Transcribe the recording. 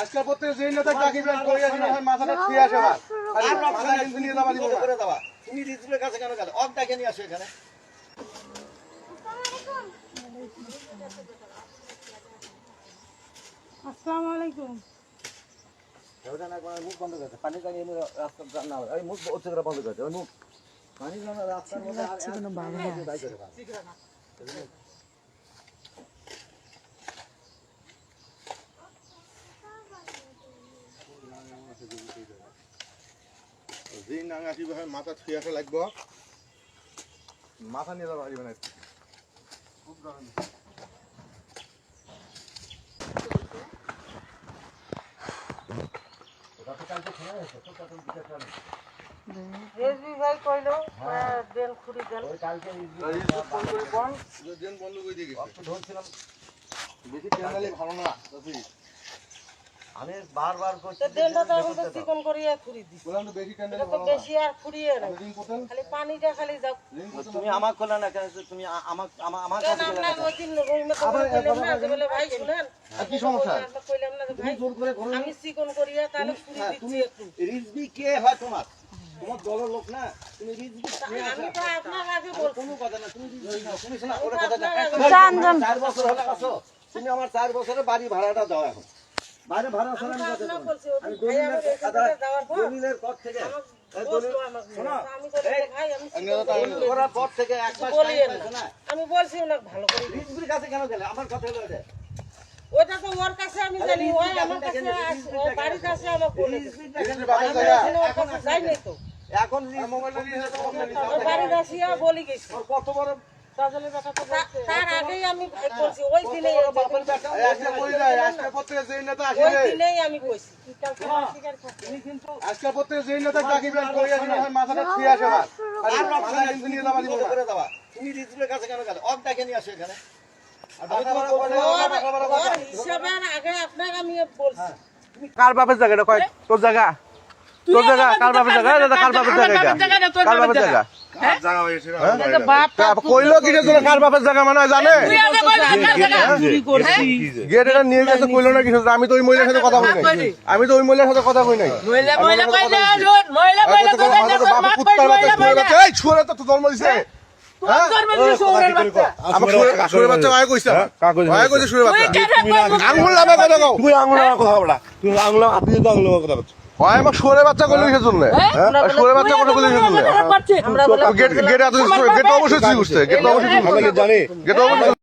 আজকে প্রত্যেক যেই নেতা ডাকিবেন করে আসেন হয় মাথাটা ঠিক আছে ভাই আর মাথা কিন্তু নিয়ে যাবা দিব করে দাও তুমি রিজুলের কাছে কেন গেলে অফ ডাকে নিয়ে আসো এখানে আসসালামু আলাইকুম ওটা না কোন মুখ বন্ধ করতে পানি জানি এমনি রাস্তা না এই মুখ হচ্ছে করে বন্ধ করতে ওই মুখ পানি জানা রাস্তার মধ্যে আর কোনো বাধা নাই বাই করে দাও দিন নাঙাটি ভাই মাথা ছুঁয়াতে লাগবে মাথা নিয়ে যাওয়া যাবে না খুব গরম রেজবি ভাই কইলো দেন খুঁড়ি দেন ওই কালকে ফোন করে কোন দেন বন্ধ করে দিয়ে গেছে অত ধরছিলাম বেশি টেনলে ভালো না আমি বারবার করছি দেনটা তো আমি তো চিকন করিয়া খুঁড়ি দিই বললাম তো বেশি টেনলে এটা তো বেশি আর খুঁড়িয়ে না খালি পানিটা খালি যাও তুমি আমাক কইলা না কেন তুমি আমার কাছে কেন আপনার ওই দিন রুমে তো বললাম না যে বলে ভাই শুনেন কি সমস্যা আমরা কইলাম না যে ভাই জোর করে করো আমি চিকন করিয়া তাহলে খুঁড়ি দিচ্ছি একটু রিজবি কে হয় তোমার দলের লোক না তুমি রিজবি আমি তো আপনার আগে বলছি কোনো কথা না তুমি রিজবি না তুমি শোনা ওরে কথা জান জান 4 বছর হলো আছো তুমি আমার 4 বছরের বাড়ি ভাড়াটা দাও এখন বাইরে ভাড়া ছাড়া আমি কথা বলছি আমি দলিলের পর থেকে ওরা পর থেকে এক মাস না আমি বলছি ওনাকে ভালো করে রিজবির কাছে কেন গেলে আমার কথা হলো এটা ওটা তো ওর কাছে আমি জানি ওই আমার কাছে বাড়ির কাছে আমার বলে এখন যাই নাই তো এখন মোবাইলটা নিয়ে যেতে বাড়ির আসিয়া বলি গেছি কত বড় তাজলের কথা তো তার আগেই আমি বলছি ওই দিনেই আজকে কই যায় আজকে প্রত্যেক যেই নেতা আসে ওই দিনেই আমি কইছি আজকে প্রত্যেক যেই নেতা ডাকিবেন করে আসেন হয় মাথাটা ঠিক আছে ভাই আর মাথা কিন্তু নিয়ে যাবা দিব করে দাও তুমি রিজুলের কাছে কেন গেলে অফ ডাকে নিয়ে আসো এখানে হিসাবের আগে আপনাকে আমি বলছি কার বাপের জায়গাটা কয় তোর জায়গা তোর জায়গা কার বাপের জায়গা দাদা কার বাপের জায়গা কার বাপের জায়গা কইলো কি রে তোরা কার বাপের জায়গা মানে জানে গেট এটা নিয়ে গেছে কইলো না কিছু আমি তো ওই মহিলার সাথে কথা কই নাই আমি তো ওই মহিলার সাথে কথা কই নাই এই ছুঁড়ে তো জন্ম দিছে আঙুল নামে কথা কও তুই আঙুল নামে কথা বলা তুই আঙুল আপনি তো আঙুল নামে কথা বলছ হয় আমার সোরে বাচ্চা করলে কিসের জন্য সোরে বাচ্চা কথা বলে কিসের জন্য গেট গেট গেট অবশ্যই চুরি করছে গেট অবশ্যই জানি গেট অবশ্যই